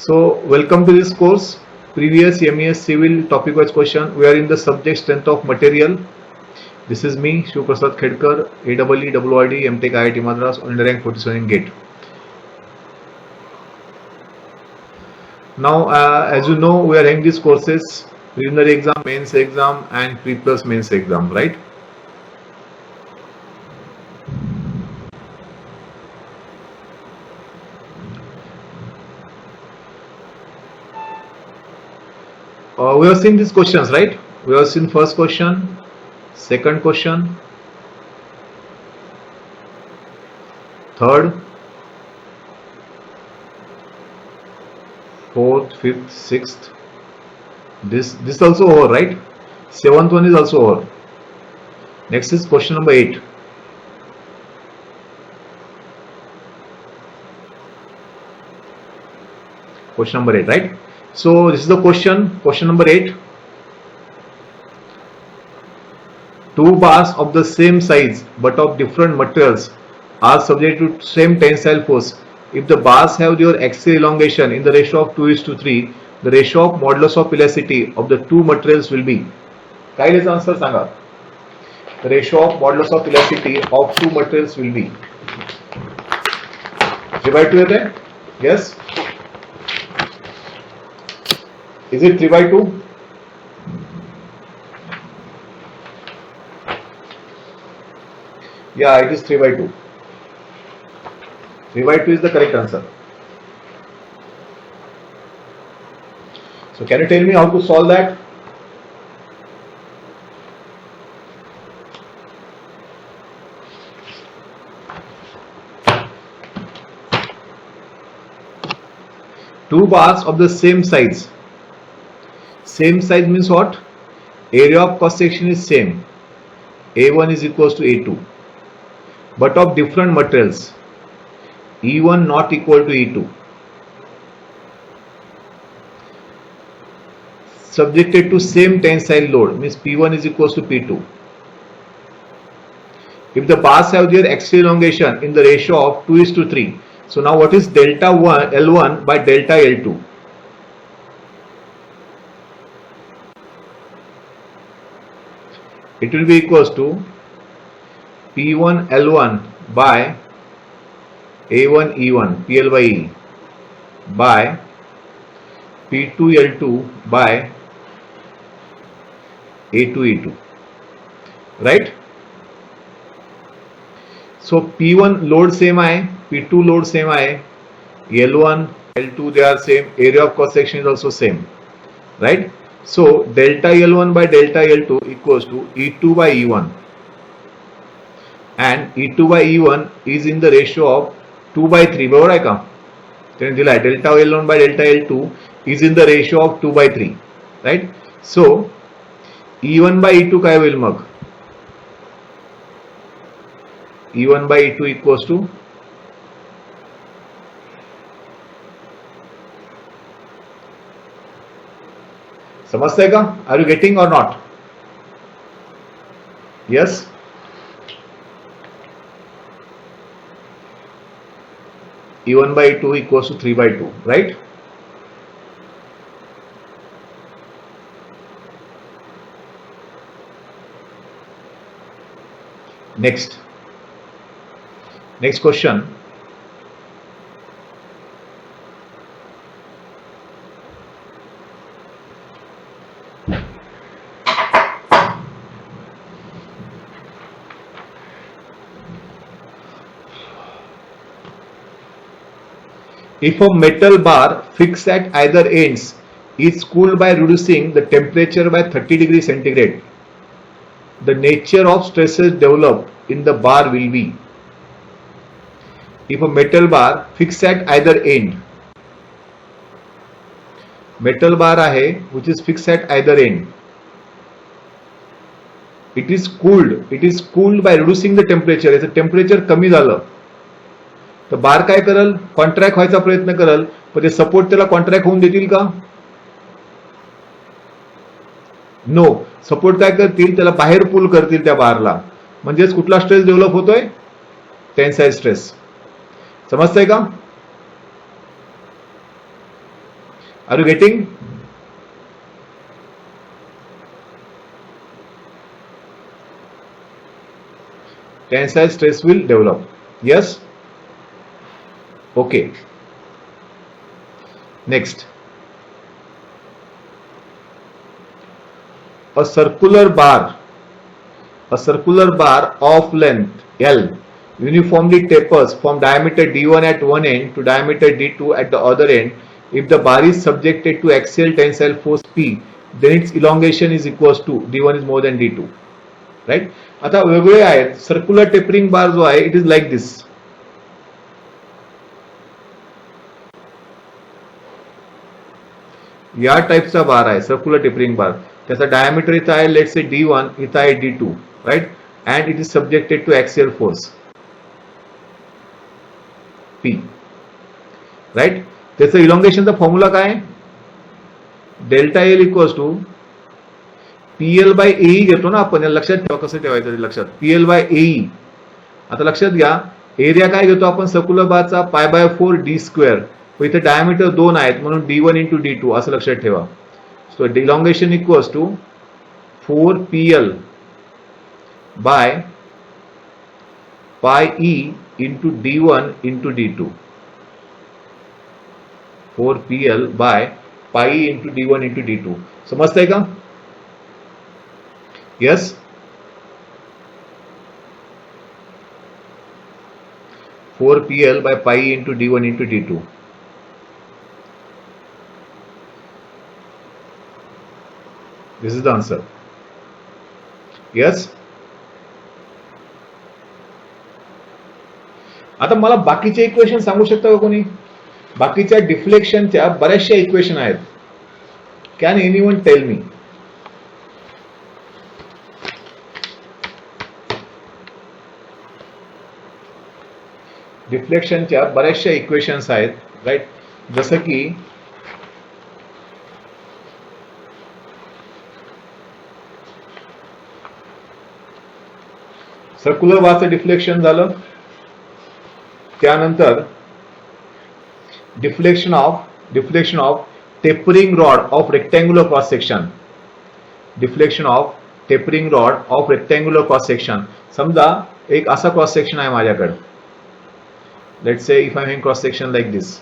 So welcome to this course, previous MES Civil topic wise question. We are in the subject strength of material. This is me, Shiv Prasad Khedkar, AEE WRD MTech IIT Madras, on rank 47 GATE. Now, as you know, we are having these courses: preliminary exam, mains exam, and pre-plus mains exam, right? We have seen these questions, right? We have seen first question, second question, third, fourth, fifth, sixth. This also over, right? Seventh one is also over. Next is question number 8. Question number 8, right? So this is the question number 8. Two bars of the same size but of different materials are subject to same tensile force. If the bars have their axial elongation in the ratio of 2:3, the ratio of modulus of elasticity of the two materials will be. काय लिहायचं answer Sanga. The ratio of modulus of elasticity of two materials will be 3/2 येते. Yes. Is it 3/2? Yeah, it is 3/2. 3/2 is the correct answer. So can you tell me how to solve that? Two bars of the same size. Same size means what? Area of cross section is same. A1 is equals to A2. But of different materials. E1 not equal to E2. Subjected to same tensile load means P1 is equals to P2. If the bars have their axial elongation in the ratio of 2:3. So now what is delta L1 by delta L2? It will be equals to P1 L1 by A1 E1 PL by E by P2 L2 by A2 E2, right? So P1 load same आहे, P2 load same आहे, L1 L2 they are same, area of cross section is also same, right? So delta L1 by delta L2 equals to E2 by E1, and E2 by E1 is in the ratio of 2/3. बरोबर आहे का? त्याने दिला आहे delta L1 by delta L2 is in the ratio of 2/3, right? So E1 by E2 काय होईल मग? E1 by E2 equals to समझते का? Are you getting or not? Yes. E1 by E2 equals to 3/2, right? Next question. If a metal bar fixed at either ends is cooled by reducing the temperature by 30 degrees centigrade, the nature of stresses developed in the bar will be. If a metal bar fixed at either end, metal bar आहे which is fixed at either end, it is cooled by reducing the temperature. याचं temperature कमी झालं तर बार काय करल? Contract व्हायचा प्रयत्न करल, पण ते सपोर्ट त्याला कॉन्ट्रॅक्ट होऊन देतील का? नो. सपोर्ट काय करतील? त्याला बाहेर पुल करतील त्या बारला. म्हणजेच कुठला स्ट्रेस डेव्हलप होतोय? Tensile stress. समजतंय का? Are you getting? Tensile stress will develop. Yes? Okay. Next. A circular bar of length L uniformly tapers from diameter D1 at one end to diameter D2 at the other end. If the bar is subjected to axial tensile force P, then its elongation is equals to D1 is more than D2. Right. आता वेगवेगळे आहेत. Circular tapering बार जो आहे it is like this. या टाईपचा बार आहे circular tapering बार. त्याचा diameter इथं आहे लेट्स से D1, इथं आहे D2, right. And it is subjected to axial force P, right. त्याचं इलॉंगेशनचा फॉर्म्युला काय आहे? Delta L equals to PL by AE घेतो ना आपण. लक्षात ठेवा कसं ठेवायचं लक्षात. PL by AE. आता लक्षात घ्या एरिया काय घेतो आपण सर्क्युलर बारचा π/4 d². इथे डायमीटर 2 आहेत म्हणून D1 × D2 असं लक्षात ठेवा. So elongation equals to 4PL by πE × D1 × D2. 4PL by πE × D1 × D2. समजतंय का? Yes? Four PL by pi into D1 into D2. This is the answer. Yes? आता मला बाकीचे इक्वेशन सांगू शकता का कोणी? बाकीच्या डिफ्लेक्शनच्या बऱ्याचशा इक्वेशन आहेत. Can anyone tell me? डिफ्लेक्शनच्या बऱ्याचशा इक्वेशन्स आहेत, राईट. जसं की सर्क्युलर बारचं डिफ्लेक्शन झालं. त्यानंतर deflection of tapering rod of rectangular cross section. Deflection of tapering rod of rectangular cross section. समजा एक असा क्रॉस सेक्शन आहे माझ्याकडे. Let's say if I'm having cross section like this.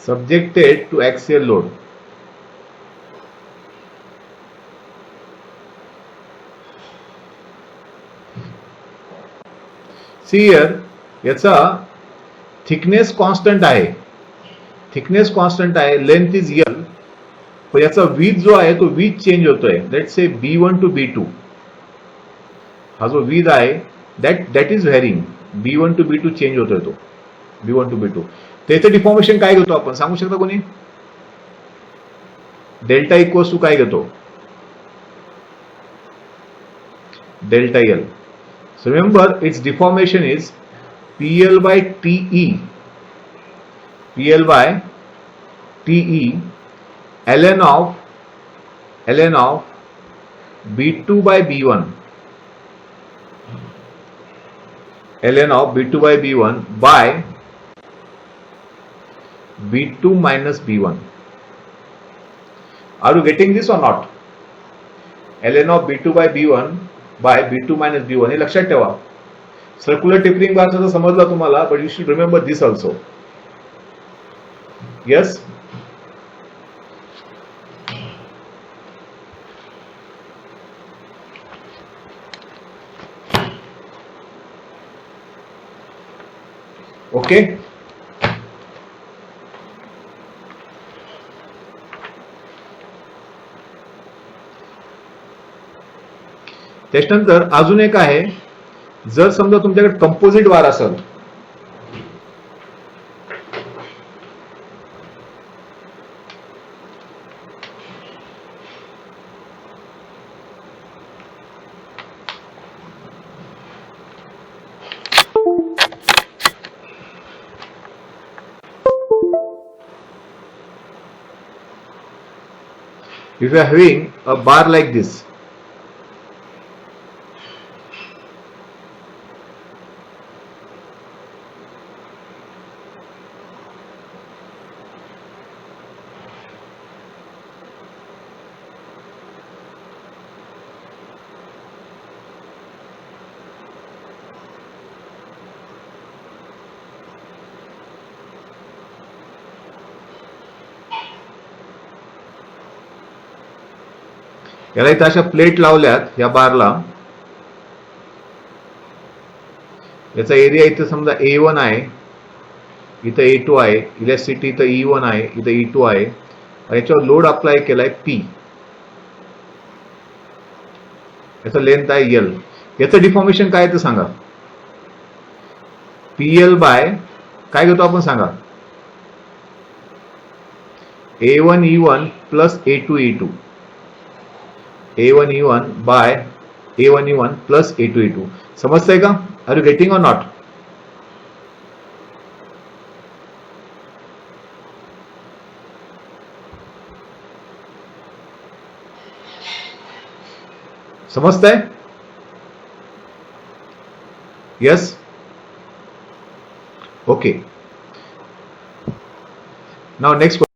Subjected to axial load. See here, याचा thickness constant आहे. Length is L. पण याचा with जो आहे तो विथ चेंज होतोय. Let's say B1 to B2. हा जो विथ आहे that is varying. B1 to B2 change होतोय तो. B1 to B2. त्याचं डिफॉर्मेशन काय घेतो आपण सांगू शकता कोणी? डेल्टा इक्वल्स टू काय घेतो? Delta L. So remember it's deformation is PL by TE. PL by TE ln of B2 by B1. ln of B2 by B1 by B2 minus B1. Are you getting this or not? ln of B2 by B1 by B2 minus B1. हे लक्षात ठेवा. Circular tapering बारचा तर समजला तुम्हाला, but you should remember this also. Yes? Okay? त्याच्यानंतर अजून एक आहे, जर समजा तुमच्याकडे कंपोजिट बार असेल, if you are having a bar like this, याला इथं अशा प्लेट लावल्यात या बारला, याचा एरिया इथं समजा A1 आहे, इथं A2 आहे, इलेस्टिसिटी इथं E1 आहे, इथं E2 आहे, याच्यावर लोड अप्लाय केलाय P, याचा लेंथ आहे L. याचं डिफॉर्मेशन काय आहे ते सांगा. PL बाय काय घेतो आपण सांगा, A1 E1 plus A2 E2, A1 E1 bye A1 E1 plus A2 E2. समजतंय का? आर यू गेटिंग और नॉट? समजतंय? Yes, okay. Now next